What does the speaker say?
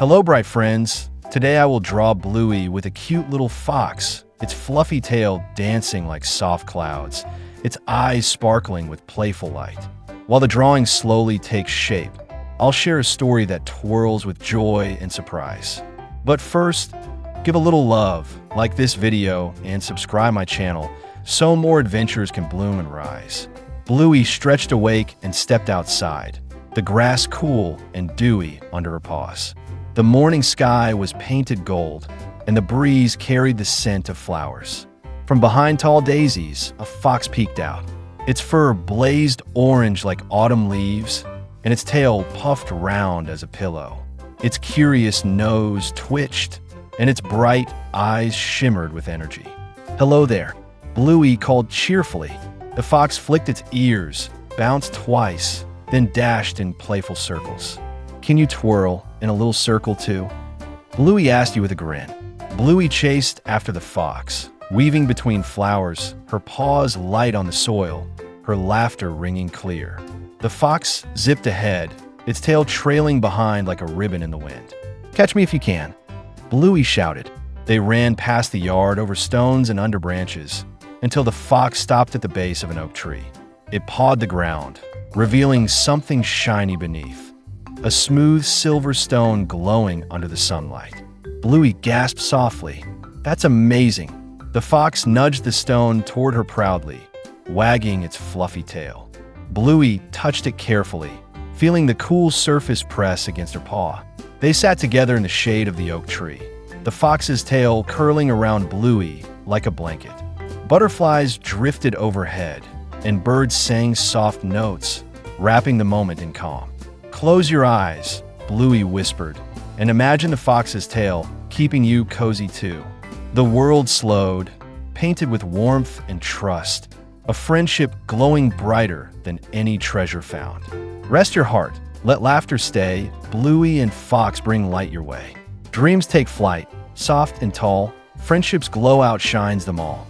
Hello, bright friends. Today I will draw Bluey with a cute little fox, its fluffy tail dancing like soft clouds, its eyes sparkling with playful light. While the drawing slowly takes shape, I'll share a story that twirls with joy and surprise. But first, give a little love, like this video, and subscribe my channel so more adventures can bloom and rise. Bluey stretched awake and stepped outside, the grass cool and dewy under her paws. The morning sky was painted gold, and the breeze carried the scent of flowers. From behind tall daisies, a fox peeked out. Its fur blazed orange like autumn leaves, and its tail puffed round as a pillow. Its curious nose twitched, and its bright eyes shimmered with energy. "Hello there," Bluey called cheerfully. The fox flicked its ears, bounced twice, then dashed in playful circles. "Can you twirl in a little circle too?" Bluey asked you with a grin. Bluey chased after the fox, weaving between flowers, her paws light on the soil, her laughter ringing clear. The fox zipped ahead, its tail trailing behind like a ribbon in the wind. "Catch me if you can," Bluey shouted. They ran past the yard over stones and under branches until the fox stopped at the base of an oak tree. It pawed the ground, revealing something shiny beneath. A smooth silver stone glowing under the sunlight. Bluey gasped softly. "That's amazing." The fox nudged the stone toward her proudly, wagging its fluffy tail. Bluey touched it carefully, feeling the cool surface press against her paw. They sat together in the shade of the oak tree, the fox's tail curling around Bluey like a blanket. Butterflies drifted overhead, and birds sang soft notes, wrapping the moment in calm. "Close your eyes," Bluey whispered, "and imagine the fox's tail keeping you cozy too." The world slowed, painted with warmth and trust, a friendship glowing brighter than any treasure found. Rest your heart, let laughter stay, Bluey and fox bring light your way. Dreams take flight, soft and tall, friendship's glow outshines them all.